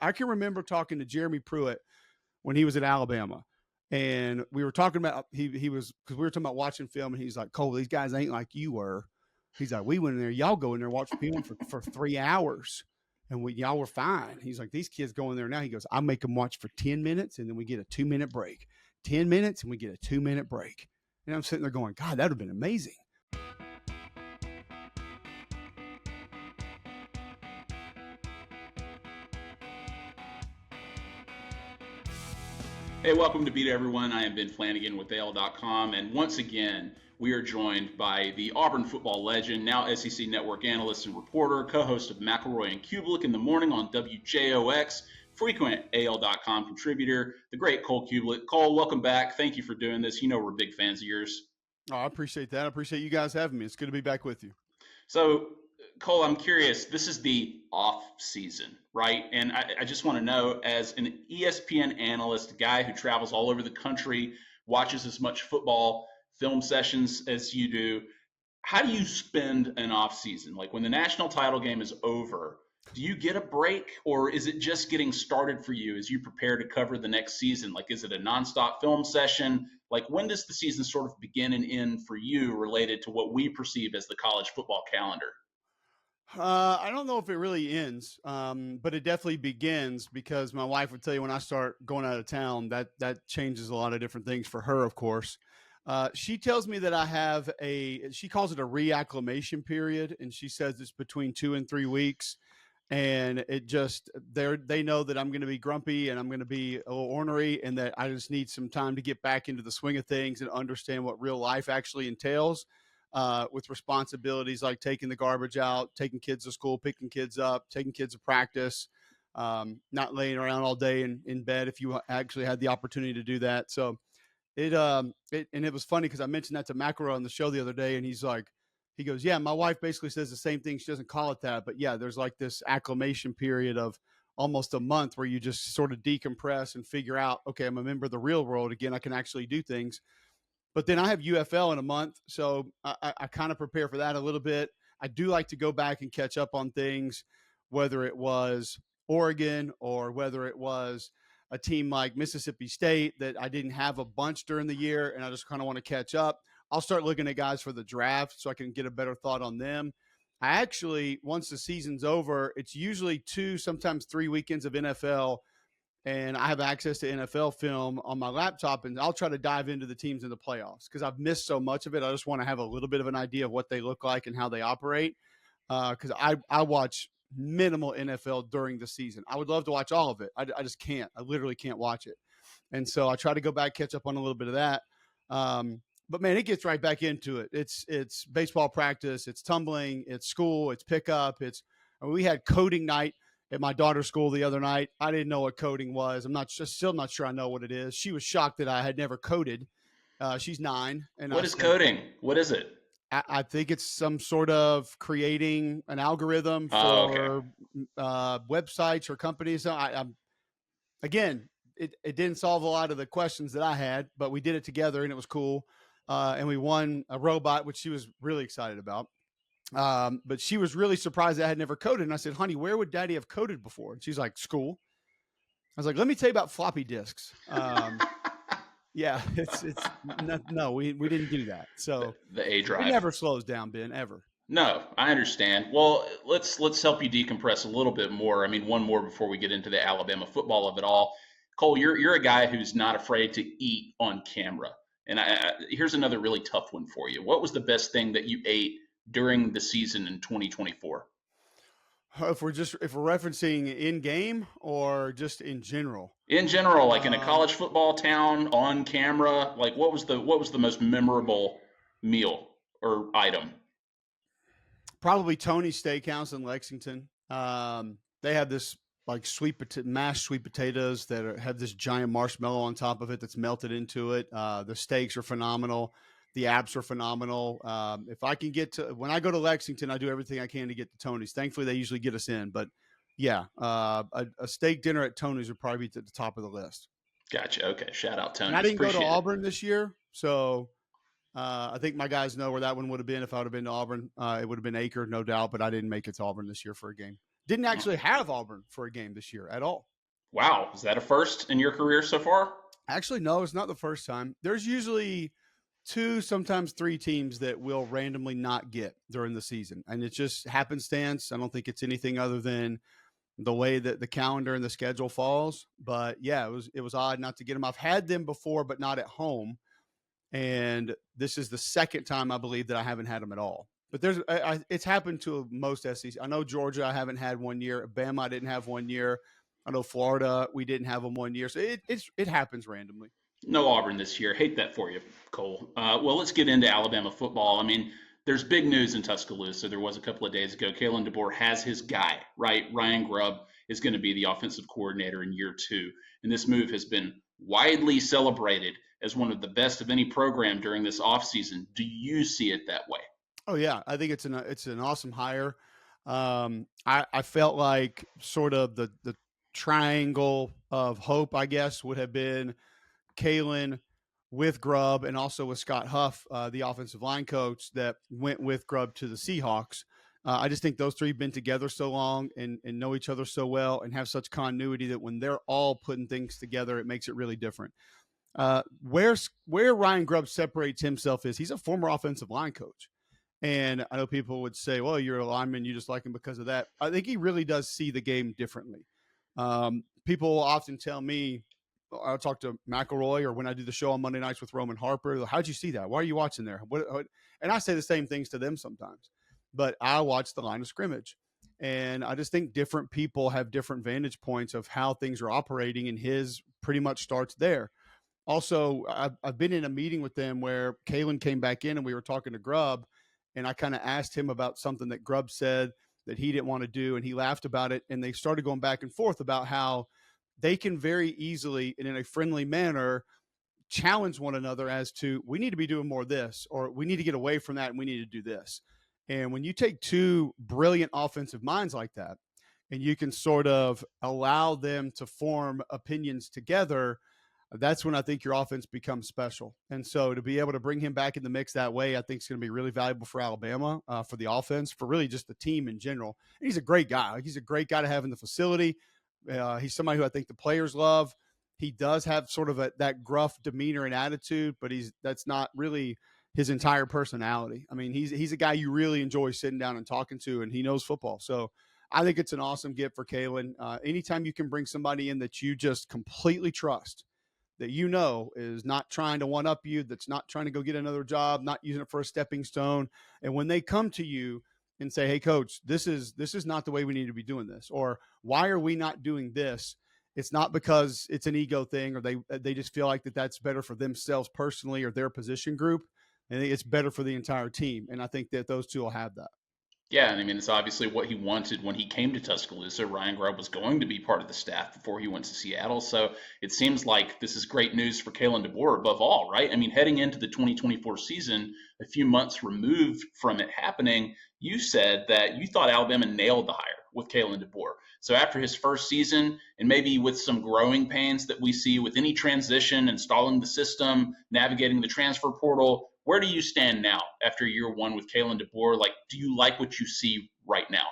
I can remember talking to Jeremy Pruitt when he was at Alabama. And we were talking about, he was, because we were talking about watching film, and he's like, Cole, these guys ain't like you were. He's like, we went in there, y'all go in there, watch film for 3 hours, and y'all were fine. He's like, these kids go in there now. He goes, I make them watch for 10 minutes, and then we get a 2-minute break. 10 minutes, and we get a 2-minute break. And I'm sitting there going, God, that would have been amazing. Hey, welcome to Beat Everyone. I am Ben Flanagan with AL.com, and once again, we are joined by the Auburn football legend, now SEC Network analyst and reporter, co-host of McElroy and Cubelic in the morning on WJOX, frequent AL.com contributor, the great Cole Cubelic. Cole, welcome back. Thank you for doing this. You know we're big fans of yours. Oh, I appreciate that. I appreciate you guys having me. It's good to be back with you. So, Cole, I'm curious, this is the off season, right? And I just want to know, as an ESPN analyst, a guy who travels all over the country, watches as much football film sessions as you do, how do you spend an off season? Like when the national title game is over, do you get a break, or is it just getting started for you as you prepare to cover the next season? Like, is it a nonstop film session? Like, when does the season sort of begin and end for you related to what we perceive as the college football calendar? I don't know if it really ends, but it definitely begins, because my wife would tell you when I start going out of town, that changes a lot of different things for her, of course. She tells me that I have she calls it a reacclimation period, and she says it's between 2 and 3 weeks. And it just, they know that I'm going to be grumpy and I'm going to be a little ornery, and that I just need some time to get back into the swing of things and understand what real life actually entails. With responsibilities like taking the garbage out, taking kids to school, picking kids up, taking kids to practice, not laying around all day in bed if you actually had the opportunity to do that. So it was funny because I mentioned that to McElroy on the show the other day, and he goes, yeah, my wife basically says the same thing. She doesn't call it that, but yeah, there's like this acclimation period of almost a month where you just sort of decompress and figure out, okay, I'm a member of the real world again. I can actually do things. But then I have UFL in a month, so I kind of prepare for that a little bit. I do like to go back and catch up on things, whether it was Oregon or whether it was a team like Mississippi State that I didn't have a bunch during the year, and I just kind of want to catch up. I'll start looking at guys for the draft so I can get a better thought on them. I actually, once the season's over, it's usually 2, sometimes 3 weekends of NFL, and I have access to NFL film on my laptop, and I'll try to dive into the teams in the playoffs because I've missed so much of it. I just want to have a little bit of an idea of what they look like and how they operate, because I watch minimal NFL during the season. I would love to watch all of it. I just can't. I literally can't watch it. And so I try to go back, catch up on a little bit of that. But, man, it gets right back into it. It's baseball practice. It's tumbling. It's school. It's pickup. We had coding night at my daughter's school the other night. I didn't know what coding was. Still not sure I know what it is. She was shocked that I had never coded. She's 9. And what is coding? What is it? I think it's some sort of creating an algorithm for websites or companies. Again, it didn't solve a lot of the questions that I had, but we did it together and it was cool. And we won a robot, which she was really excited about. But she was really surprised that I had never coded. And I said, honey, where would daddy have coded before? And she's like, school. I was like, let me tell you about floppy disks. Yeah, we didn't do that. So the A drive. It never slows down, Ben, ever. No, I understand. Well, let's help you decompress a little bit more. I mean, one more before we get into the Alabama football of it all. Cole, you're a guy who's not afraid to eat on camera. And here's another really tough one for you. What was the best thing that you ate during the season in 2024? If we're referencing in game or just in general? In general, like in a college football town on camera, like what was the most memorable meal or item? Probably Tony's Steakhouse in Lexington. They have this like mashed sweet potatoes that have this giant marshmallow on top of it that's melted into it. The steaks are phenomenal. The apps are phenomenal. If I can when I go to Lexington, I do everything I can to get to Tony's. Thankfully, they usually get us in. But yeah, a steak dinner at Tony's would probably be at the top of the list. Gotcha. Okay. Shout out Tony's. And I didn't go to Auburn this year, so I think my guys know where that one would have been if I would have been to Auburn. It would have been Acre, no doubt, but I didn't make it to Auburn this year for a game. Didn't actually have Auburn for a game this year at all. Wow, is that a first in your career so far? Actually, no, it's not the first time. There's usually two, sometimes three teams that will randomly not get during the season. And it's just happenstance. I don't think it's anything other than the way that the calendar and the schedule falls. But yeah, it was odd not to get them. I've had them before, but not at home. And this is the second time I believe that I haven't had them at all. But it's happened to most SEC. I know Georgia, I haven't had 1 year. Bama, I didn't have 1 year. I know Florida, we didn't have them 1 year. So it happens randomly. No Auburn this year. Hate that for you, Cole. Well, let's get into Alabama football. I mean, there's big news in Tuscaloosa. There was a couple of days ago. Kalen DeBoer has his guy, right? Ryan Grubb is going to be the offensive coordinator in year 2. And this move has been widely celebrated as one of the best of any program during this offseason. Do you see it that way? Oh yeah, I think it's an awesome hire. I felt like sort of the triangle of hope, I guess, would have been Kalen with Grubb and also with Scott Huff, the offensive line coach that went with Grubb to the Seahawks. I just think those three have been together so long and know each other so well and have such continuity that when they're all putting things together, it makes it really different. Where Ryan Grubb separates himself is he's a former offensive line coach. And I know people would say, well, you're a lineman, you just like him because of that. I think he really does see the game differently. People often tell me, I'll talk to McElroy or when I do the show on Monday nights with Roman Harper, how'd you see that? Why are you watching there? What? And I say the same things to them sometimes. But I watch the line of scrimmage. And I just think different people have different vantage points of how things are operating, and his pretty much starts there. Also, I've been in a meeting with them where Kalen came back in and we were talking to Grubb, and I kind of asked him about something that Grubb said that he didn't want to do, and he laughed about it, and they started going back and forth about how they can very easily and in a friendly manner challenge one another as to we need to be doing more of this, or we need to get away from that and we need to do this. And when you take two brilliant offensive minds like that and you can sort of allow them to form opinions together, that's when I think your offense becomes special. And so to be able to bring him back in the mix that way, I think is going to be really valuable for Alabama, for the offense, for really just the team in general. And he's a great guy. He's a great guy to have in the facility. He's somebody who I think the players love. He does have sort of that gruff demeanor and attitude, but that's not really his entire personality. I mean, he's a guy you really enjoy sitting down and talking to, and he knows football. So I think it's an awesome gift for Kalen. Anytime you can bring somebody in that you just completely trust, that you know is not trying to one up you, that's not trying to go get another job, not using it for a stepping stone. And when they come to you and say, hey, coach, this is not the way we need to be doing this, or why are we not doing this? It's not because it's an ego thing or they just feel like that's better for themselves personally or their position group. I think it's better for the entire team. And I think that those two will have that. Yeah, and I mean, it's obviously what he wanted when he came to Tuscaloosa. Ryan Grubb was going to be part of the staff before he went to Seattle. So it seems like this is great news for Kalen DeBoer above all, right? I mean, heading into the 2024 season, a few months removed from it happening, you said that you thought Alabama nailed the hire with Kalen DeBoer. So after his first season, and maybe with some growing pains that we see with any transition, installing the system, navigating the transfer portal, where do you stand now after year 1 with Kalen DeBoer? Like, do you like what you see right now?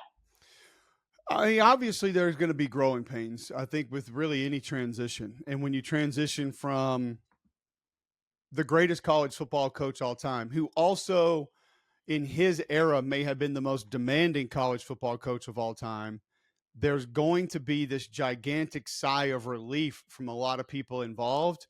I mean, obviously, there's going to be growing pains, I think, with really any transition. And when you transition from the greatest college football coach all time, who also in his era may have been the most demanding college football coach of all time, there's going to be this gigantic sigh of relief from a lot of people involved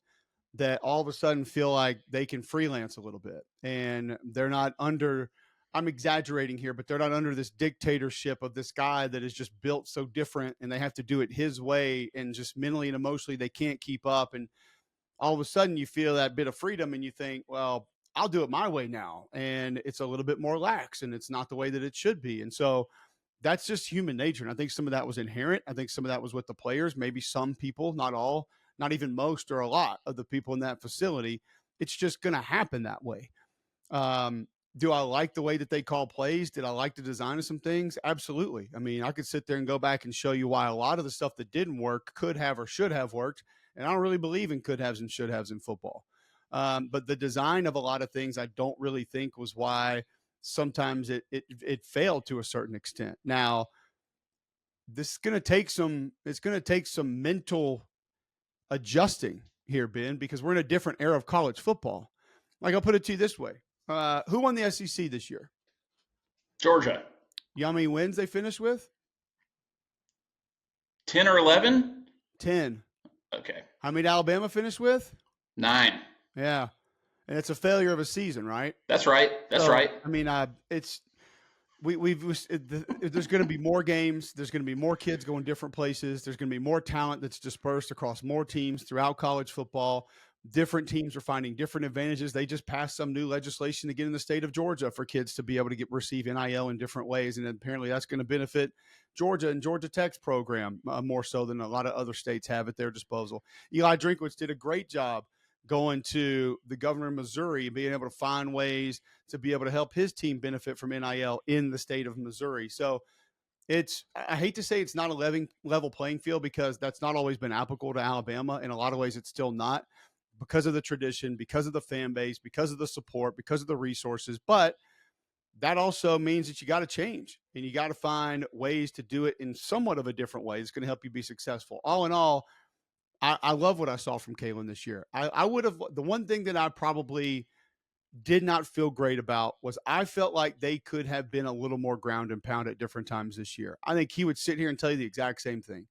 that all of a sudden feel like they can freelance a little bit and they're not under, I'm exaggerating here, but they're not under this dictatorship of this guy that is just built so different and they have to do it his way, and just mentally and emotionally they can't keep up. And all of a sudden you feel that bit of freedom and you think, well, I'll do it my way now. And it's a little bit more lax and it's not the way that it should be. And so that's just human nature. And I think some of that was inherent. I think some of that was with the players, maybe some people, not all, not even most or a lot of the people in that facility. It's just going to happen that way. Do I like the way that they call plays? Did I like the design of some things? Absolutely. I mean, I could sit there and go back and show you why a lot of the stuff that didn't work could have or should have worked. And I don't really believe in could haves and should haves in football. But the design of a lot of things I don't really think was why sometimes it failed to a certain extent. Now, this is going to take some. It's going to take some mental adjusting here, Ben, because we're in a different era of college football. Like, I'll put it to you this way: who won the SEC this year? Georgia. You know how many wins they finished with? 10 or 11? 10. Okay. How many did Alabama finish with? 9. Yeah, and it's a failure of a season, right? That's right. That's right. I mean, it's there's going to be more games. There's going to be more kids going different places. There's going to be more talent that's dispersed across more teams throughout college football. Different teams are finding different advantages. They just passed some new legislation again in the state of Georgia for kids to be able to receive NIL in different ways, and apparently that's going to benefit Georgia and Georgia Tech's program more so than a lot of other states have at their disposal. Eli Drinkwitz did a great job going to the governor of Missouri and being able to find ways to be able to help his team benefit from NIL in the state of Missouri. So I hate to say it's not a level playing field, because that's not always been applicable to Alabama. In a lot of ways, it's still not, because of the tradition, because of the fan base, because of the support, because of the resources. But that also means that you got to change, and you got to find ways to do it in somewhat of a different way that's going to help you be successful. All in all, I love what I saw from Kalen this year. I would have, the one thing that I probably did not feel great about was I felt like they could have been a little more ground and pound at different times this year. I think he would sit here and tell you the exact same thing.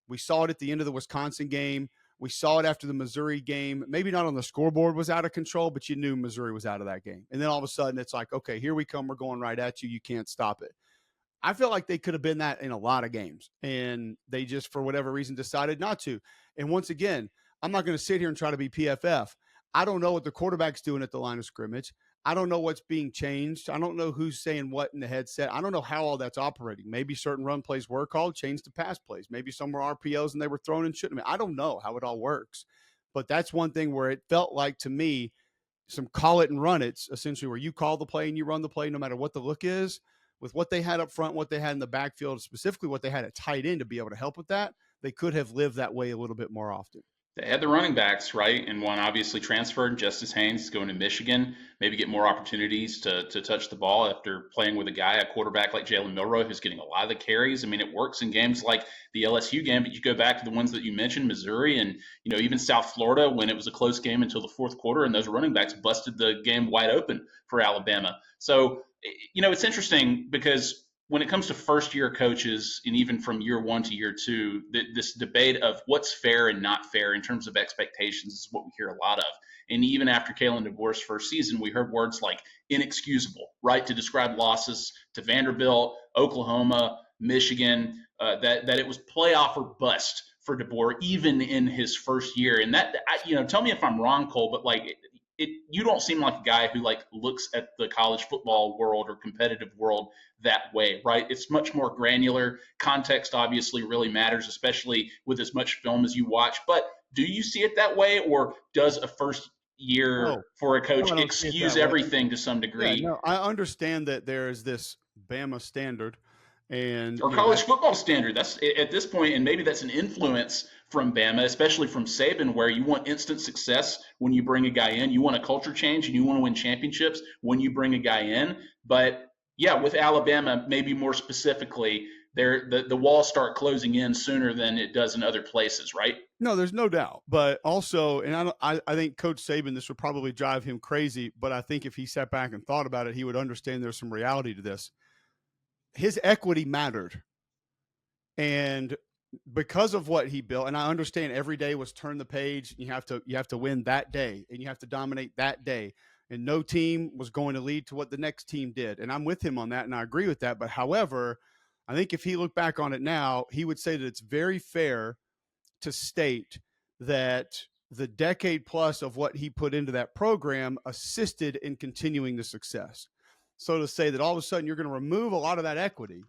We saw it at the end of the Wisconsin game. We saw it after the Missouri game. Maybe not on the scoreboard was out of control, but you knew Missouri was out of that game. And then all of a sudden it's like, okay, here we come. We're going right at you. You can't stop it. I felt like they could have been that in a lot of games, and they just, for whatever reason, decided not to. And once again, I'm not going to sit here and try to be PFF. I don't know what the quarterback's doing at the line of scrimmage. I don't know what's being changed. I don't know who's saying what in the headset. I don't know how all that's operating. Maybe certain run plays were called, changed to pass plays. Maybe some were RPOs and they were thrown and shouldn't have been. I don't know how it all works. But that's one thing where it felt like, to me, some call it and run it's essentially where you call the play and you run the play no matter what the look is. With what they had up front, what they had in the backfield, specifically what they had at tight end to be able to help with that, they could have lived that way a little bit more often. They had the running backs, right? And one obviously transferred. Justice Haynes is going to Michigan, maybe get more opportunities to touch the ball after playing with a quarterback like Jalen Milroe, who's getting a lot of the carries. I mean, it works in games like the LSU game, but you go back to the ones that you mentioned, Missouri and, even South Florida, when it was a close game until the fourth quarter, and those running backs busted the game wide open for Alabama. So, it's interesting because when it comes to first-year coaches, and even from year one to year two, this debate of what's fair and not fair in terms of expectations is what we hear a lot of. And even after Kalen DeBoer's first season, we heard words like inexcusable, right, to describe losses to Vanderbilt, Oklahoma, Michigan, that it was playoff or bust for DeBoer even in his first year. And that, tell me if I'm wrong, Cole, but you don't seem like a guy who looks at the college football world or competitive world that way, right? It's much more granular. Context obviously really matters, especially with as much film as you watch. But do you see it that way, or does a first year for a coach excuse everything to some degree? Yeah, no, I understand that there is this Bama standard or college football standard. That's at this point, and maybe that's an influence from Bama, especially from Saban, where you want instant success when you bring a guy in. You want a culture change, and you want to win championships when you bring a guy in. But yeah, with Alabama, maybe more specifically, the walls start closing in sooner than it does in other places, right? No, there's no doubt. But also, and I think Coach Saban, this would probably drive him crazy, but I think if he sat back and thought about it, he would understand there's some reality to this. His equity mattered. And because of what he built, and I understand every day was turn the page. You have to win that day, and you have to dominate that day. And no team was going to lead to what the next team did. And I'm with him on that, and I agree with that. But however, I think if he looked back on it now, he would say that it's very fair to state that the decade plus of what he put into that program assisted in continuing the success. So to say that all of a sudden you're going to remove a lot of that equity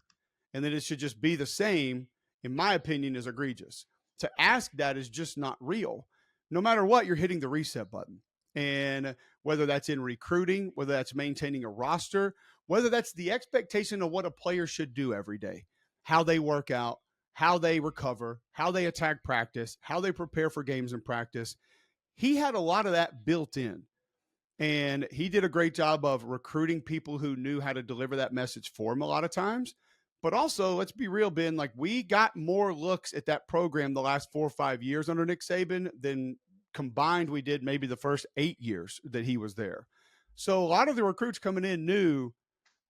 and that it should just be the same, in my opinion, is egregious. To ask that is just not real. No matter what, you're hitting the reset button. And whether that's in recruiting, whether that's maintaining a roster, whether that's the expectation of what a player should do every day, how they work out, how they recover, how they attack practice, how they prepare for games in practice. He had a lot of that built in. And he did a great job of recruiting people who knew how to deliver that message for him a lot of times. But also, let's be real, Ben, like we got more looks at that program the last 4 or 5 years under Nick Saban than combined we did maybe the first 8 years that he was there. So a lot of the recruits coming in knew,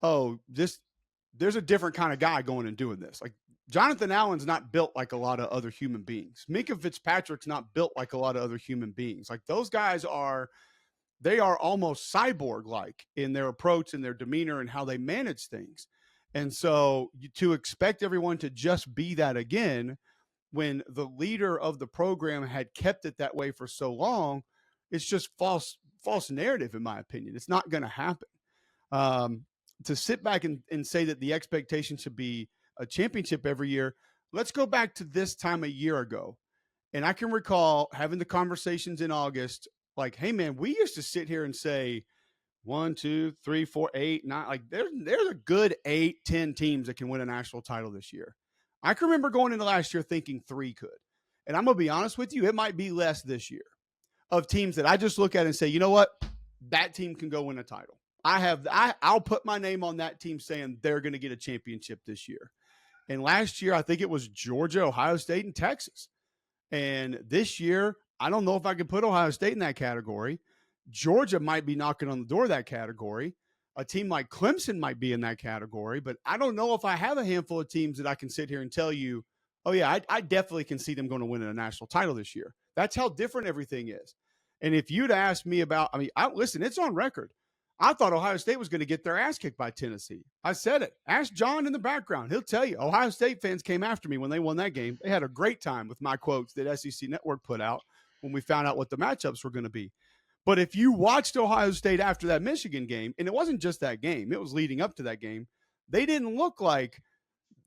oh, there's a different kind of guy going and doing this. Like Jonathan Allen's not built like a lot of other human beings. Minka Fitzpatrick's not built like a lot of other human beings. Like those guys are, they are almost cyborg like in their approach and their demeanor and how they manage things. And so to expect everyone to just be that again when the leader of the program had kept it that way for so long, it's just false narrative in my opinion. It's not going to happen. Um, to sit back and say that the expectation should be a championship every year, let's go back to this time a year ago. And I can recall having the conversations in August, like, hey man, we used to sit here and say 1, 2, 3, 4, 8, 9. Like there's a good 8, 10 teams that can win a national title this year. I can remember going into last year thinking 3 could. And I'm gonna be honest with you, it might be less this year of teams that I just look at and say, you know what, that team can go win a title. I'll put my name on that team saying they're going to get a championship this year. And last year, I think it was Georgia, Ohio State, and Texas. And this year, I don't know if I could put Ohio State in that category. Georgia might be knocking on the door of that category. A team like Clemson might be in that category, but I don't know if I have a handful of teams that I can sit here and tell you, oh yeah, I definitely can see them going to win a national title this year. That's how different everything is. And if you'd asked me about, listen, it's on record. I thought Ohio State was going to get their ass kicked by Tennessee. I said it. Ask John in the background. He'll tell you. Ohio State fans came after me when they won that game. They had a great time with my quotes that SEC Network put out when we found out what the matchups were going to be. But if you watched Ohio State after that Michigan game, and it wasn't just that game, it was leading up to that game, they didn't look like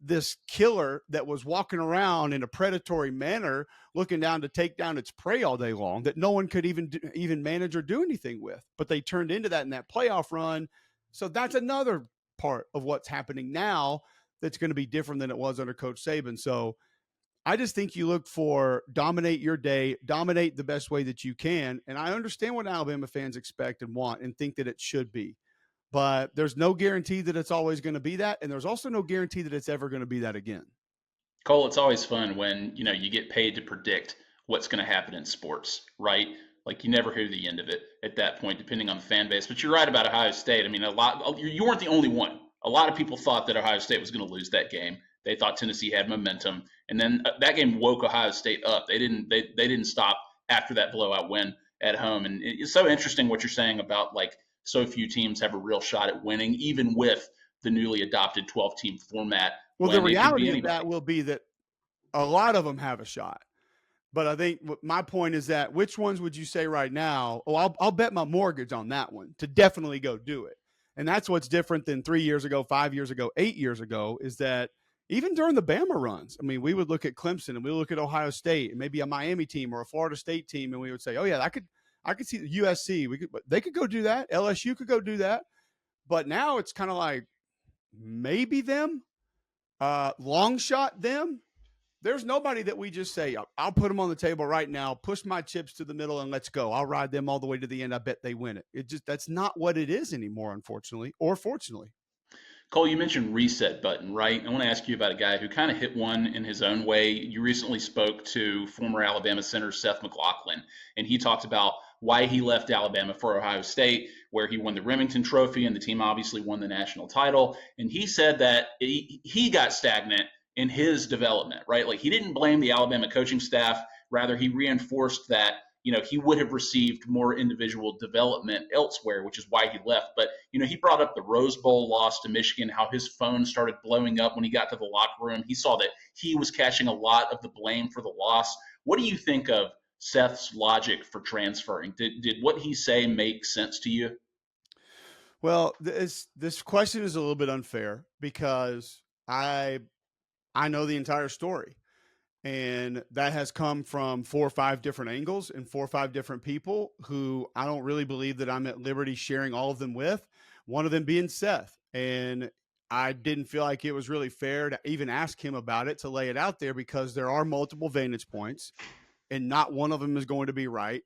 this killer that was walking around in a predatory manner looking down to take down its prey all day long that no one could even manage or do anything with. But they turned into that in that playoff run. So that's another part of what's happening now that's going to be different than it was under Coach Saban. So I just think you look for dominate your day, dominate the best way that you can. And I understand what Alabama fans expect and want and think that it should be. But there's no guarantee that it's always going to be that. And there's also no guarantee that it's ever going to be that again. Cole, it's always fun when, you get paid to predict what's going to happen in sports, right? Like you never hear the end of it at that point, depending on the fan base. But you're right about Ohio State. I mean, you weren't the only one. A lot of people thought that Ohio State was going to lose that game. They thought Tennessee had momentum, and then that game woke Ohio State up. They didn't stop after that blowout win at home. And it's so interesting what you're saying about like so few teams have a real shot at winning, even with the newly adopted 12-team format. Well, the reality of that will be that a lot of them have a shot. But I think my point is that which ones would you say right now? Oh, I'll bet my mortgage on that one to definitely go do it. And that's what's different than 3 years ago, 5 years ago, 8 years ago is that even during the Bama runs, I mean, we would look at Clemson and we would look at Ohio State and maybe a Miami team or a Florida State team, and we would say, oh yeah, I could see the USC. They could go do that. LSU could go do that. But now it's kind of like maybe them, long shot them. There's nobody that we just say, I'll put them on the table right now, push my chips to the middle, and let's go. I'll ride them all the way to the end. I bet they win it. That's not what it is anymore, unfortunately, or fortunately. Cole, you mentioned reset button, right? I want to ask you about a guy who kind of hit one in his own way. You recently spoke to former Alabama center Seth McLaughlin, and he talked about why he left Alabama for Ohio State, where he won the Remington Trophy, and the team obviously won the national title. And he said that he got stagnant in his development, right? Like he didn't blame the Alabama coaching staff. Rather, he reinforced that he would have received more individual development elsewhere, which is why he left. But, he brought up the Rose Bowl loss to Michigan, how his phone started blowing up when he got to the locker room. He saw that he was catching a lot of the blame for the loss. What do you think of Seth's logic for transferring? Did what he say make sense to you? Well, this question is a little bit unfair because I know the entire story. And that has come from 4 or 5 different angles and 4 or 5 different people who I don't really believe that I'm at liberty sharing all of them with, one of them being Seth. And I didn't feel like it was really fair to even ask him about it, to lay it out there, because there are multiple vantage points and not one of them is going to be right.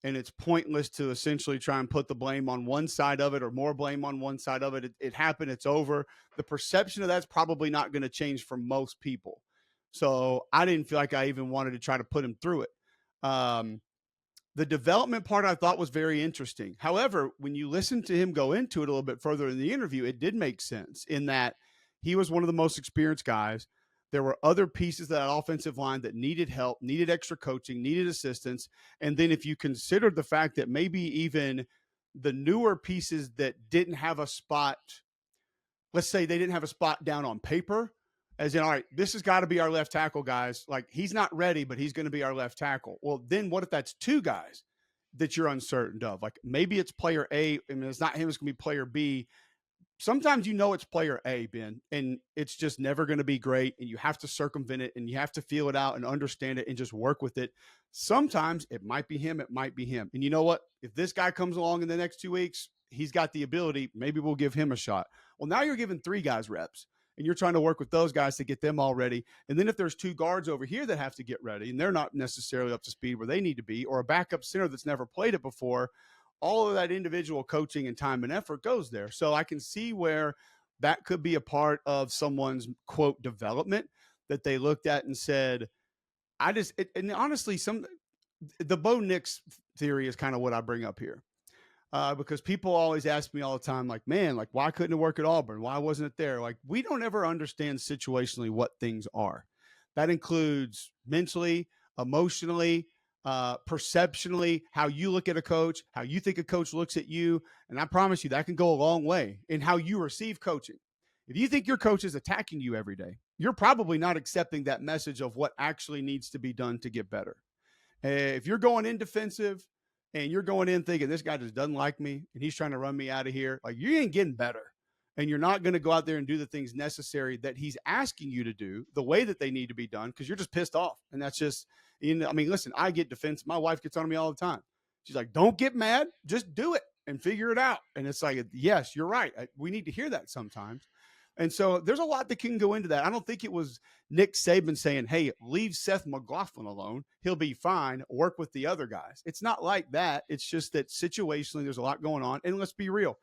and it's pointless to essentially try and put the blame on one side of it or more blame on one side of it. It happened. It's over. The perception of that's probably not going to change for most people. So I didn't feel like I even wanted to try to put him through it. The development part I thought was very interesting. However, when you listen to him go into it a little bit further in the interview, it did make sense in that he was one of the most experienced guys. There were other pieces of that offensive line that needed help, needed extra coaching, needed assistance. And then if you considered the fact that maybe even the newer pieces that didn't have a spot, let's say they didn't have a spot down on paper, as in, all right, this has got to be our left tackle, guys. Like, he's not ready, but he's going to be our left tackle. Well, then what if that's two guys that you're uncertain of? Like, maybe it's player A, and it's not him, it's going to be player B. Sometimes it's player A, Ben, and it's just never going to be great, and you have to circumvent it, and you have to feel it out and understand it and just work with it. Sometimes it might be him, it might be him. And you know what? If this guy comes along in the next 2 weeks, he's got the ability, maybe we'll give him a shot. Well, now you're giving three guys reps, and you're trying to work with those guys to get them all ready. And then if there's two guards over here that have to get ready, and they're not necessarily up to speed where they need to be, or a backup center that's never played it before, all of that individual coaching and time and effort goes there. So I can see where that could be a part of someone's, quote, development that they looked at and said, and honestly, the Bo Nix theory is kind of what I bring up here. Because people always ask me all the time, like, man, like, why couldn't it work at Auburn? Why wasn't it there? Like, we don't ever understand situationally what things are. That includes mentally, emotionally, perceptionally, how you look at a coach, how you think a coach looks at you. And I promise you that can go a long way in how you receive coaching. If you think your coach is attacking you every day, you're probably not accepting that message of what actually needs to be done to get better. If you're going in defensive and you're going in thinking this guy just doesn't like me and he's trying to run me out of here, like, you ain't getting better. And you're not going to go out there and do the things necessary that he's asking you to do the way that they need to be done, because you're just pissed off. And that's just, listen, I get defensive. My wife gets on me all the time. She's like, don't get mad, just do it and figure it out. And it's like, yes, you're right. We need to hear that sometimes. And so there's a lot that can go into that. I don't think it was Nick Saban saying, hey, leave Seth McLaughlin alone. He'll be fine. Work with the other guys. It's not like that. It's just that situationally there's a lot going on. And let's be real.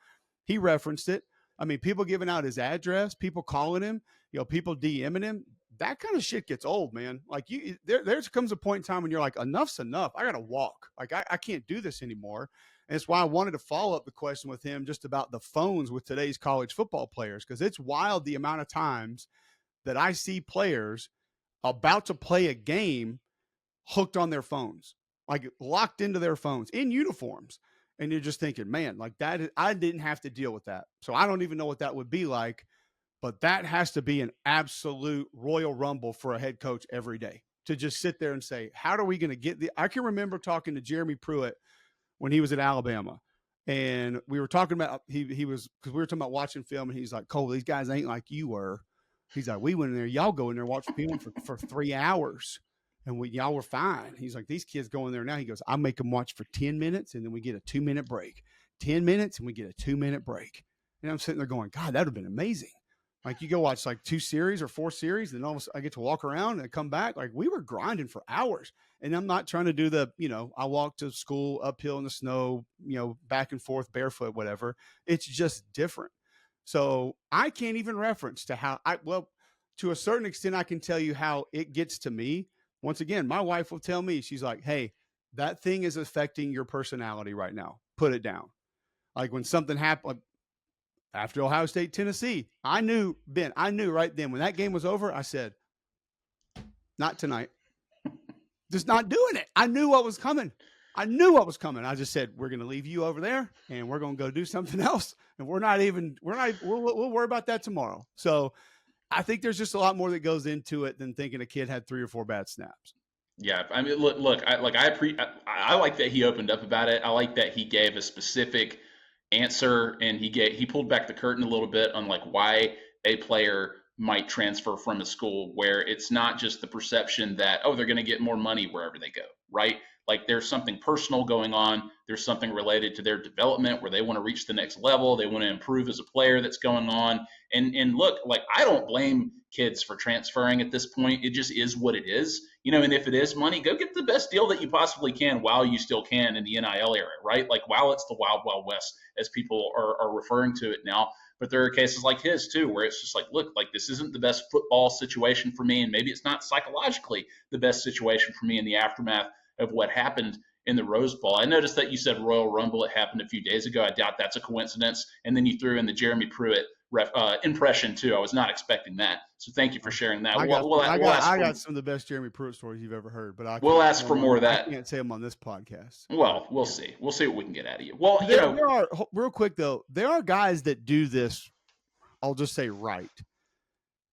He referenced it. People giving out his address, people calling him, people DMing him. That kind of shit gets old, man. Like, there comes a point in time when you're like, enough's enough. I got to walk. Like, I can't do this anymore. And it's why I wanted to follow up the question with him just about the phones with today's college football players, because it's wild the amount of times that I see players about to play a game hooked on their phones, like locked into their phones in uniforms. And you're just thinking, man, like that, I didn't have to deal with that. So I don't even know what that would be like, but that has to be an absolute Royal Rumble for a head coach every day to just sit there and say, how are we going to get I can remember talking to Jeremy Pruitt when he was at Alabama, and we were talking about, because we were talking about watching film, and he's like, Cole, these guys ain't like you were. He's like, we went in there, y'all go in there, watch film for 3 hours. And y'all were fine. He's like, these kids go in there now. He goes, I make them watch for 10 minutes, and then we get a 2-minute break. 10 minutes, and we get a 2-minute break. And I'm sitting there going, God, that would have been amazing. Like, you go watch like 2 series or 4 series, and all of a sudden I get to walk around and come back. Like, we were grinding for hours. And I'm not trying to do I walk to school uphill in the snow, back and forth, barefoot, whatever. It's just different. So I can't even reference to how to a certain extent, I can tell you how it gets to me. Once again, my wife will tell me, she's like, hey, that thing is affecting your personality right now. Put it down. Like, when something happened after Ohio State, Tennessee, I knew right then when that game was over, I said, not tonight. Just not doing it. I knew what was coming. I just said, we're going to leave you over there and we're going to go do something else. And we'll worry about that tomorrow. So I think there's just a lot more that goes into it than thinking a kid had 3 or 4 bad snaps. Yeah, look. I like that he opened up about it. I like that he gave a specific answer, and he pulled back the curtain a little bit on like why a player might transfer from a school, where it's not just the perception that, oh, they're going to get more money wherever they go, right? Like, there's something personal going on. There's something related to their development where they want to reach the next level. They want to improve as a player that's going on. And look, like, I don't blame kids for transferring at this point. It just is what it is. And if it is money, go get the best deal that you possibly can while you still can in the NIL era, right? Like while it's the wild, wild west, as people are referring to it now. But there are cases like his too, where it's just like, look, like this isn't the best football situation for me, and maybe it's not psychologically the best situation for me in the aftermath of what happened in the Rose Bowl. I noticed that you said Royal Rumble. It happened a few days ago. I doubt that's a coincidence. And then you threw in the Jeremy Pruitt impression too. I was not expecting that. So thank you for sharing that. I got some of the best Jeremy Pruitt stories you've ever heard, but we'll ask for more of that. I can't say them on this podcast. Well, we'll see. We'll see what we can get out of you. Well, there are, real quick though, there are guys that do this. I'll just say right.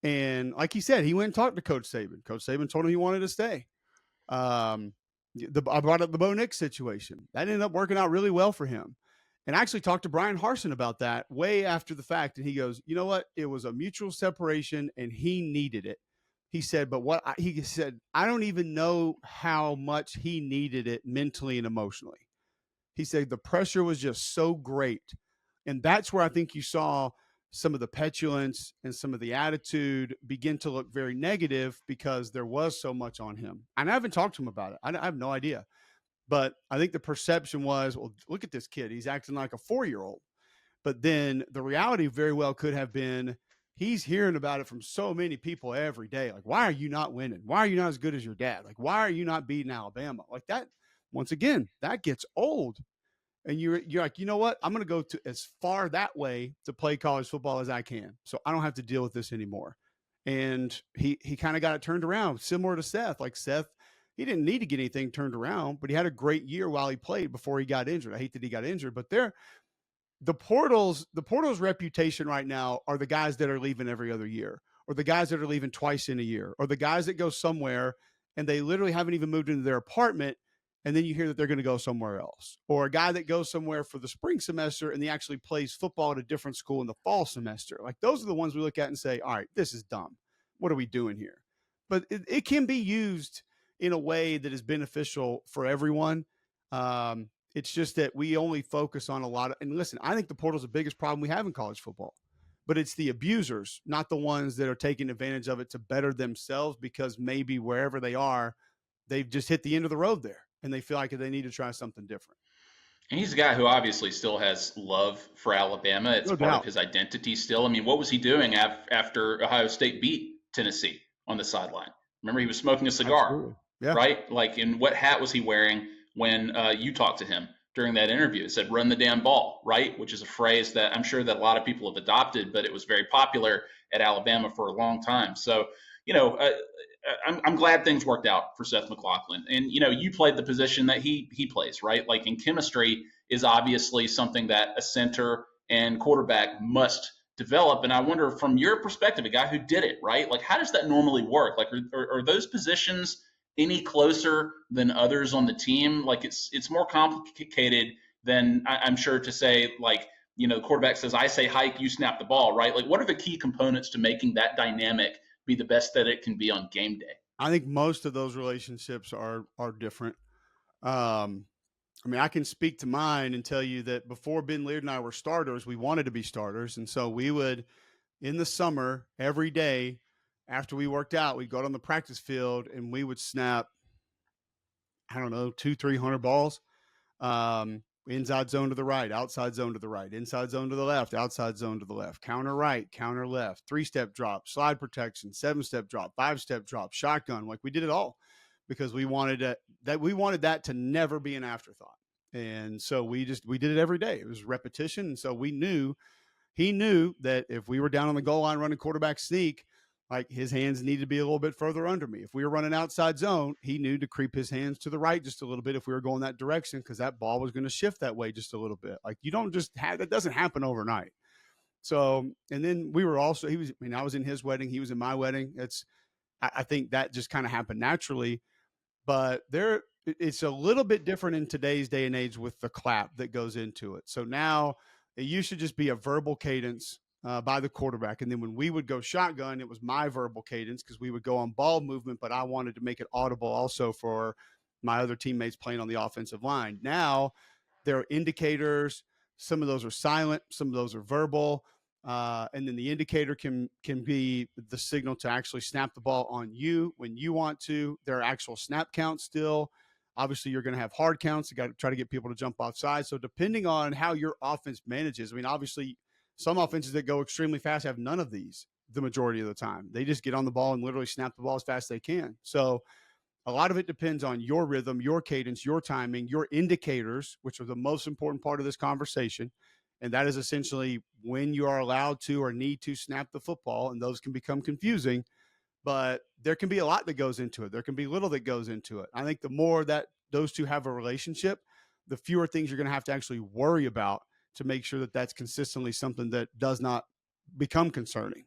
And like he said, he went and talked to Coach Saban. Coach Saban told him he wanted to stay. I brought up the Bo Nix situation. That ended up working out really well for him. And I actually talked to Brian Harsin about that way after the fact. And he goes, you know what? It was a mutual separation and he needed it. He said, he said, I don't even know how much he needed it mentally and emotionally. He said the pressure was just so great. And that's where I think you saw some of the petulance and some of the attitude begin to look very negative because there was so much on him. And I haven't talked to him about it. I have no idea. But I think the perception was, well, look at this kid. He's acting like a 4-year-old. But then the reality very well could have been he's hearing about it from so many people every day. Like, why are you not winning? Why are you not as good as your dad? Like, why are you not beating Alabama? Like that, once again, that gets old. And you're like, you know what? I'm going to go to as far that way to play college football as I can. So I don't have to deal with this anymore. And he kind of got it turned around, similar to Seth. Like Seth, he didn't need to get anything turned around, but he had a great year while he played before he got injured. I hate that he got injured, but the portal's reputation right now are the guys that are leaving every other year, or the guys that are leaving twice in a year, or the guys that go somewhere and they literally haven't even moved into their apartment. And then you hear that they're going to go somewhere else, or a guy that goes somewhere for the spring semester and he actually plays football at a different school in the fall semester. Like those are the ones we look at and say, all right, this is dumb. What are we doing here? But it can be used in a way that is beneficial for everyone. It's just that we only focus on a lot of, and listen, I think the portal is the biggest problem we have in college football, but it's the abusers, not the ones that are taking advantage of it to better themselves because maybe wherever they are, they've just hit the end of the road there and they feel like they need to try something different. And he's a guy who obviously still has love for Alabama. It's part of his identity still. I mean, what was he doing after Ohio State beat Tennessee on the sideline? Remember, he was smoking a cigar, right? Like, and what hat was he wearing when you talked to him during that interview? It said, run the damn ball, right? Which is a phrase that I'm sure that a lot of people have adopted, but it was very popular at Alabama for a long time. So, I'm glad things worked out for Seth McLaughlin. And, you played the position that he plays, right? Like in chemistry is obviously something that a center and quarterback must develop. And I wonder from your perspective, a guy who did it, right? Like, how does that normally work? Like, are those positions any closer than others on the team? Like it's more complicated than I'm sure to say, like, the quarterback says, I say hike, you snap the ball, right? Like, what are the key components to making that dynamic be the best that it can be on game day? I think most of those relationships are different. I mean, I can speak to mine and tell you that before Ben Leard and I were starters, we wanted to be starters. And so we would, in the summer, every day after we worked out, we'd go out on the practice field and we would snap, 200-300 balls. Inside zone to the right, outside zone to the right, inside zone to the left, outside zone to the left, counter right, counter left, 3-step drop, slide protection, 7-step drop, 5-step drop, shotgun. Like we did it all because we wanted that to never be an afterthought. And so we did it every day. It was repetition. And so he knew that if we were down on the goal line running quarterback sneak, like his hands needed to be a little bit further under me. If we were running outside zone, he knew to creep his hands to the right just a little bit if we were going that direction because that ball was going to shift that way just a little bit. Like you don't just have that doesn't happen overnight. So, and then we were also I was in his wedding, he was in my wedding. I think that just kind of happened naturally, but it's a little bit different in today's day and age with the clap that goes into it. So now it used to just be a verbal cadence by the quarterback. And then when we would go shotgun, it was my verbal cadence because we would go on ball movement, but I wanted to make it audible also for my other teammates playing on the offensive line. Now there are indicators. Some of those are silent. Some of those are verbal. And then the indicator can be the signal to actually snap the ball on you when you want to. There are actual snap counts still. Obviously, you're going to have hard counts. You got to try to get people to jump off sides. So depending on how your offense manages, I mean, obviously, some offenses that go extremely fast have none of these the majority of the time. They just get on the ball and literally snap the ball as fast as they can. So a lot of it depends on your rhythm, your cadence, your timing, your indicators, which are the most important part of this conversation. And that is essentially when you are allowed to or need to snap the football. And those can become confusing, but there can be a lot that goes into it. There can be little that goes into it. I think the more that those two have a relationship, the fewer things you're going to have to actually worry about to make sure that that's consistently something that does not become concerning.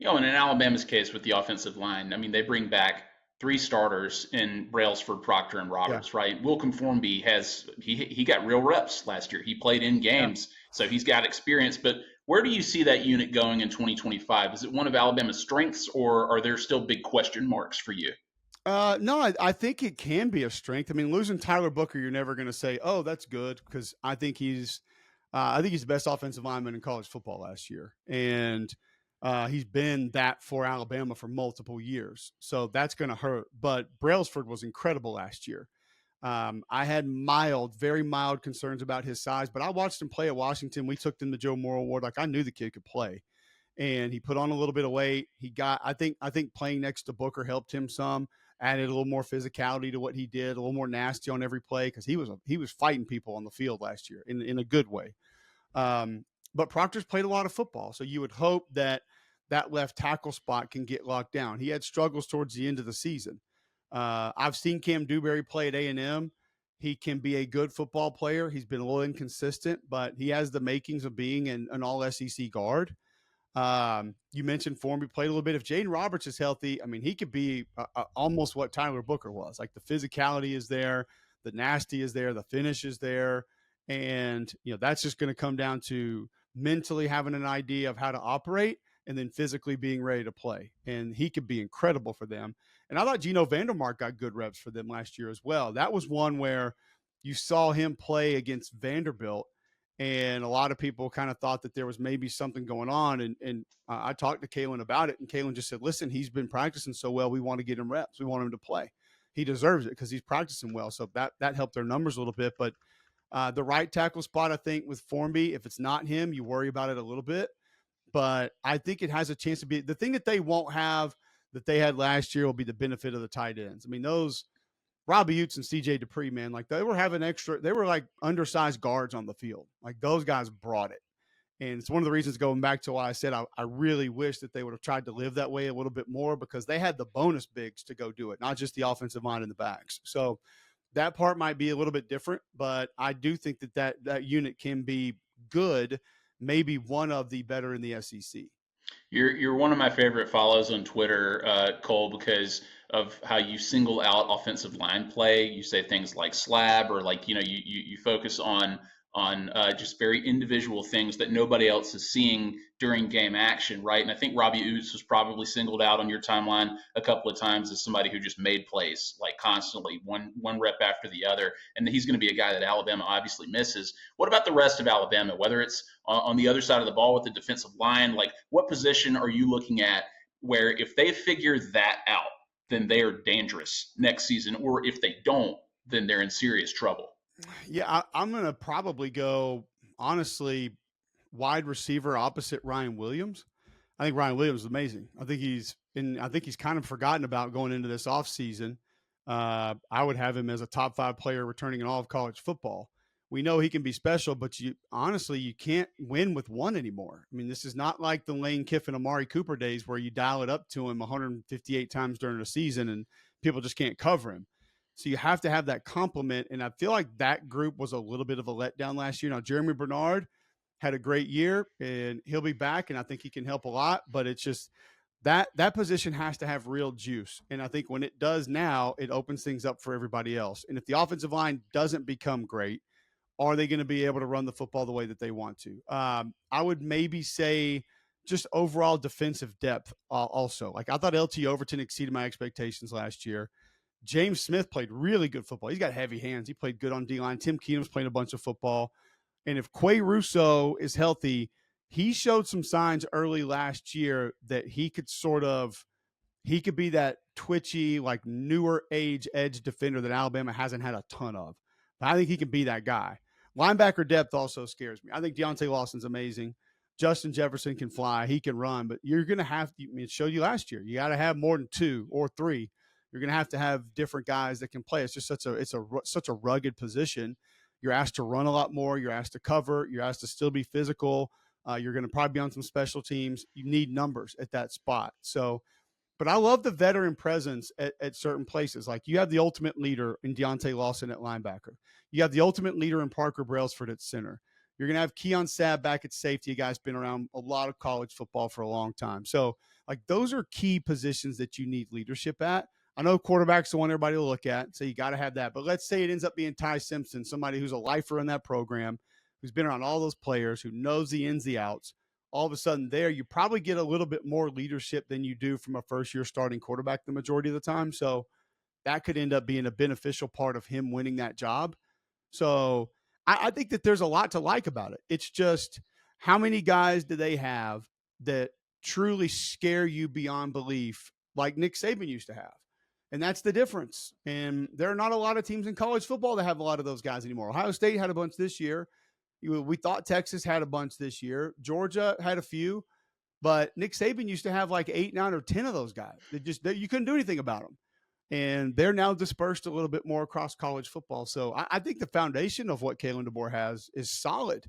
In Alabama's case with the offensive line, I mean, they bring back three starters in Brailsford, Proctor, and Yeah. Roberts, right? Wilcom Formby he got real reps last year. He played in games, so he's got experience. But where do you see that unit going in 2025? Is it one of Alabama's strengths, or are there still big question marks for you? No, I think it can be a strength. I mean, losing Tyler Booker, you're never going to say, "Oh, that's good," because I think he's the best offensive lineman in college football last year, and he's been that for Alabama for multiple years. So that's going to hurt. But Brailsford was incredible last year. I had very mild concerns about his size, but I watched him play at Washington. We took him to Joe Moore Award. Like I knew the kid could play, and he put on a little bit of weight. I think playing next to Booker helped him some. Added a little more physicality to what he did, a little more nasty on every play because he was fighting people on the field last year in a good way. But Proctor's played a lot of football, so you would hope that left tackle spot can get locked down. He had struggles towards the end of the season. I've seen Cam Dewberry play at A&M. He can be a good football player. He's been a little inconsistent, but he has the makings of being an all-SEC guard. You mentioned Formby played a little bit. If Jaden Roberts is healthy, I mean, he could be almost what Tyler Booker was. Like the physicality is there, the nasty is there, the finish is there. And, that's just going to come down to mentally having an idea of how to operate and then physically being ready to play. And he could be incredible for them. And I thought Gino Vandermark got good reps for them last year as well. That was one where you saw him play against Vanderbilt, and a lot of people kind of thought that there was maybe something going on. And I talked to Kalen about it, and Kalen just said, listen, he's been practicing so well. We want to get him reps. We want him to play. He deserves it because he's practicing well. So that helped their numbers a little bit. But the right tackle spot, I think, with Formby, if it's not him, you worry about it a little bit. But I think it has a chance to be the thing that they won't have that they had last year will be the benefit of the tight ends. I mean, those Robbie Utes and CJ Dupree, man, like they were like undersized guards on the field. Like those guys brought it. And it's one of the reasons going back to why I said I really wish that they would have tried to live that way a little bit more because they had the bonus bigs to go do it, not just the offensive line in the backs. So that part might be a little bit different, but I do think that unit can be good, maybe one of the better in the SEC. You're one of my favorite follows on Twitter, Cole, because of how you single out offensive line play. You say things like slab, or like you focus on just very individual things that nobody else is seeing during game action, right? And I think Robbie Oots was probably singled out on your timeline a couple of times as somebody who just made plays like constantly, one rep after the other, and he's going to be a guy that Alabama obviously misses. What about the rest of Alabama, whether it's on the other side of the ball with the defensive line? Like, what position are you looking at where if they figure that out, then they are dangerous next season, or if they don't, then they're in serious trouble? Yeah, I'm going to probably go, honestly, wide receiver opposite Ryan Williams. I think Ryan Williams is amazing. I think he's kind of forgotten about going into this offseason. I would have him as a top 5 player returning in all of college football. We know he can be special, but you can't win with one anymore. I mean, this is not like the Lane Kiffin, Amari Cooper days where you dial it up to him 158 times during the season and people just can't cover him. So you have to have that complement. And I feel like that group was a little bit of a letdown last year. Now, Jeremy Bernard had a great year and he'll be back. And I think he can help a lot, but it's just that position has to have real juice. And I think when it does now, it opens things up for everybody else. And if the offensive line doesn't become great, are they going to be able to run the football the way that they want to? I would maybe say just overall defensive depth also. Like I thought LT Overton exceeded my expectations last year. James Smith played really good football. He's got heavy hands. He played good on D-line. Tim Keenum's playing a bunch of football. And if Quay Russo is healthy, he showed some signs early last year that he could be that twitchy, like newer age edge defender that Alabama hasn't had a ton of. But I think he can be that guy. Linebacker depth also scares me. I think Deontay Lawson's amazing. Justin Jefferson can fly. He can run, but you're going to have to, it showed you last year, you got to have more than 2 or 3. You're going to have different guys that can play. It's just such a rugged position. You're asked to run a lot more. You're asked to cover. You're asked to still be physical. You're going to probably be on some special teams. You need numbers at that spot. So, but I love the veteran presence at certain places. Like you have the ultimate leader in Deontay Lawson at linebacker. You have the ultimate leader in Parker Brailsford at center. You're going to have Keon Sabb back at safety. A guy's been around a lot of college football for a long time. So, like, those are key positions that you need leadership at. I know quarterback's the one everybody will look at, so you got to have that. But let's say it ends up being Ty Simpson, somebody who's a lifer in that program, who's been around all those players, who knows the ins, the outs. All of a sudden there, you probably get a little bit more leadership than you do from a first-year starting quarterback the majority of the time. So that could end up being a beneficial part of him winning that job. So I think that there's a lot to like about it. It's just how many guys do they have that truly scare you beyond belief like Nick Saban used to have? And that's the difference. And there are not a lot of teams in college football that have a lot of those guys anymore. Ohio State had a bunch this year. We thought Texas had a bunch this year. Georgia had a few. But Nick Saban used to have like 8, 9, or 10 of those guys. You couldn't do anything about them. And they're now dispersed a little bit more across college football. So I think the foundation of what Kalen DeBoer has is solid.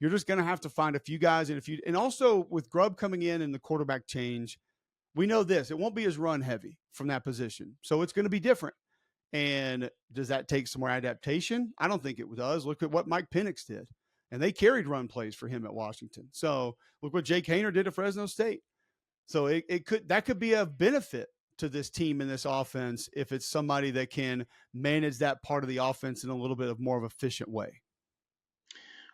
You're just going to have to find a few guys and also with Grubb coming in and the quarterback change, we know this. It won't be as run heavy from that position. So it's going to be different. And does that take some more adaptation? I don't think it does. Look at what Mike Penix did. And they carried run plays for him at Washington. So look what Jake Hayner did at Fresno State. So that could be a benefit to this team in this offense if it's somebody that can manage that part of the offense in a little bit of more of an efficient way.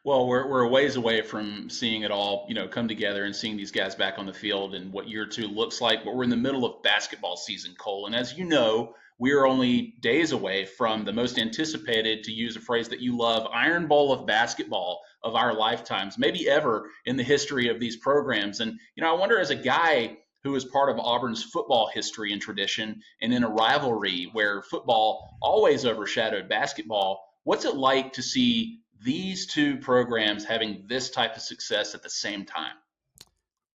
Well, we're a ways away from seeing it all, come together and seeing these guys back on the field and what year 2 looks like. But we're in the middle of basketball season, Cole. And as you know, we are only days away from the most anticipated, to use a phrase that you love, Iron Bowl of basketball of our lifetimes, maybe ever in the history of these programs. And, I wonder, as a guy who is part of Auburn's football history and tradition, and in a rivalry where football always overshadowed basketball, what's it like to see these two programs having this type of success at the same time?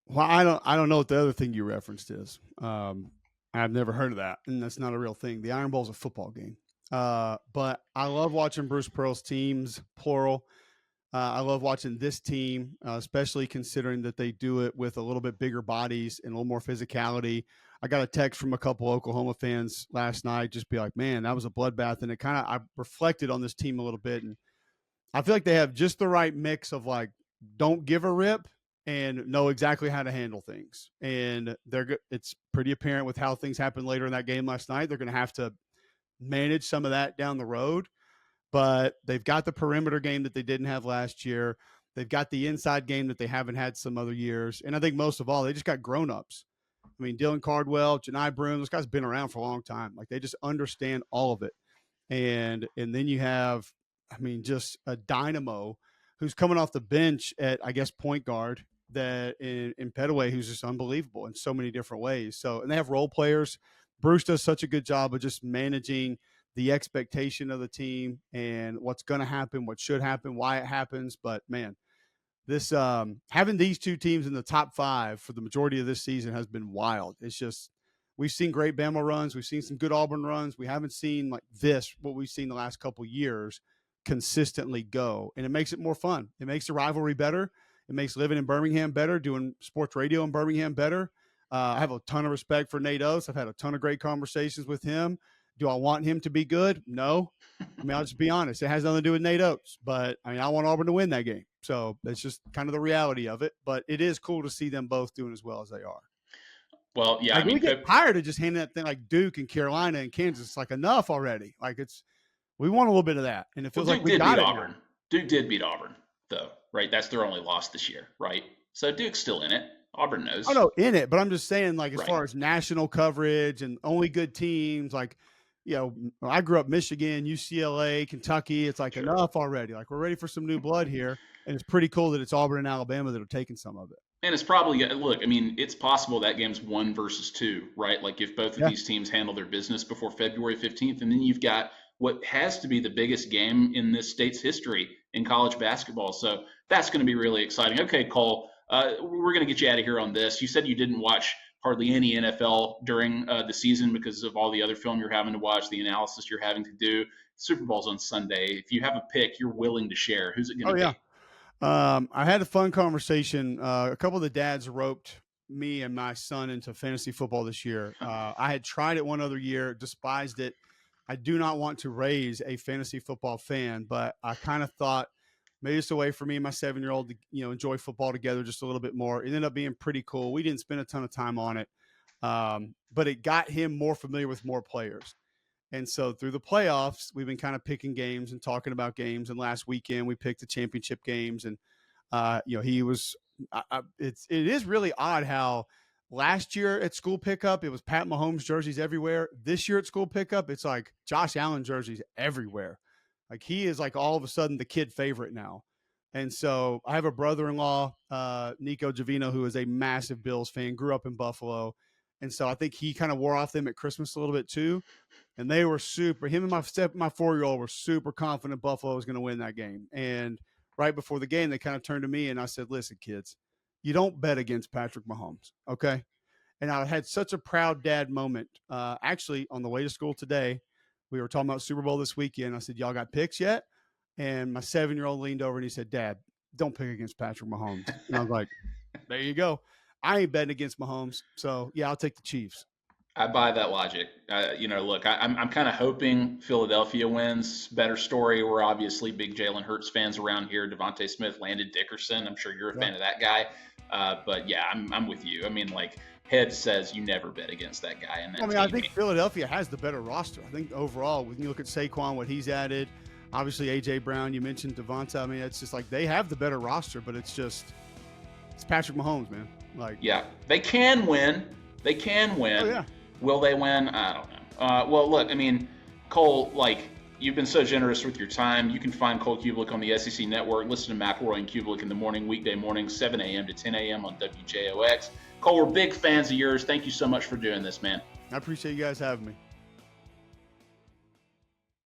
Well, I don't know what the other thing you referenced is. I've never heard of that, and that's not a real thing. The Iron Bowl is a football game. But I love watching Bruce Pearl's teams, plural. I love watching this team, especially considering that they do it with a little bit bigger bodies and a little more physicality. I got a text from a couple Oklahoma fans last night, just be like, man, that was a bloodbath. And I reflected on this team a little bit, and I feel like they have just the right mix of like, don't give a rip and know exactly how to handle things. And it's pretty apparent with how things happened later in that game last night. They're going to have to manage some of that down the road, but they've got the perimeter game that they didn't have last year. They've got the inside game that they haven't had some other years. And I think most of all, they just got grown-ups. I mean, Dylan Cardwell, Janai Broome, those guys have been around for a long time. Like, they just understand all of it. And then you have, just a dynamo who's coming off the bench at, I guess, point guard, that in Petaway, who's just unbelievable in so many different ways. So, and they have role players. Bruce does such a good job of just managing the expectation of the team and what's going to happen, what should happen, why it happens. But man, this having these two teams in the top 5 for the majority of this season has been wild. It's just, we've seen great Bama runs. We've seen some good Auburn runs. We haven't seen like this, what we've seen the last couple of years, consistently go. And it makes it more fun. It makes the rivalry better. It makes living in Birmingham better, doing sports radio in Birmingham better. I have a ton of respect for Nate Oates. I've had a ton of great conversations with him. Do I want him to be good? No. I'll just be honest. It has nothing to do with Nate Oates. But, I want Auburn to win that game. So that's just kind of the reality of it. But it is cool to see them both doing as well as they are. Well, yeah. We get tired of just handing that thing like Duke and Carolina and Kansas. It's like enough already. Like, we want a little bit of that. And it feels like we got it Auburn. Now. Duke did beat Auburn, though, right? That's their only loss this year, right? So Duke's still in it. Auburn knows. Oh, no, in it. But I'm just saying, like, as far as national coverage and only good teams, like, I grew up Michigan, UCLA, Kentucky. It's like Sure. enough already. Like we're ready for some new blood here. And it's pretty cool that it's Auburn and Alabama that are taking some of it. And it's probably, look, I mean, it's possible that game's 1 versus 2, right? Like if both of Yeah. these teams handle their business before February 15th, and then you've got what has to be the biggest game in this state's history in college basketball. So that's going to be really exciting. Okay, Cole, we're going to get you out of here on this. You said you didn't watch hardly any NFL during the season because of all the other film you're having to watch, the analysis you're having to do. Super Bowl's on Sunday. If you have a pick you're willing to share, who's it going to be? I had a fun conversation. A couple of the dads roped me and my son into fantasy football this year. I had tried it one other year, despised it. I do not want to raise a fantasy football fan, but I kind of thought maybe it's a way for me and my 7-year-old to, enjoy football together just a little bit more. It ended up being pretty cool. We didn't spend a ton of time on it, but it got him more familiar with more players. And so through the playoffs, we've been kind of picking games and talking about games. And last weekend we picked the championship games, and he was. It is really odd how last year at school pickup it was Pat Mahomes jerseys everywhere. This year at school pickup, it's like Josh Allen jerseys everywhere. Like he is like all of a sudden the kid favorite now. And so I have a brother-in-law, Nico Javino, who is a massive Bills fan, grew up in Buffalo. And so I think he kind of wore off them at Christmas a little bit too. And they were him and my 4-year-old were super confident Buffalo was going to win that game. And right before the game, they kind of turned to me and I said, listen, kids, you don't bet against Patrick Mahomes. Okay. And I had such a proud dad moment. Actually, on the way to school today, we were talking about Super Bowl this weekend. I said, y'all got picks yet? And my 7-year-old leaned over and he said, Dad, don't pick against Patrick Mahomes. And I was like, there you go. I ain't betting against Mahomes. So, yeah, I'll take the Chiefs. I buy that logic. Look, I'm kind of hoping Philadelphia wins. Better story. We're obviously big Jalen Hurts fans around here. Devontae Smith, Landon Dickerson. I'm sure you're a fan of that guy. But yeah, I'm with you. I mean, like head says you never bet against that guy. And I think Philadelphia has the better roster. I think overall, when you look at Saquon, what he's added, obviously A.J. Brown, you mentioned Devonta. I mean, it's just like they have the better roster, but it's Patrick Mahomes, man. Like, yeah, they can win. They can win. Oh, yeah. Will they win? I don't know. Well, look, I mean, Cole, like, you've been so generous with your time. You can find Cole Cubelic on the SEC Network. Listen to McElroy and Cubelic in the morning, weekday morning, 7 a.m. to 10 a.m. on WJOX. Cole, we're big fans of yours. Thank you so much for doing this, man. I appreciate you guys having me.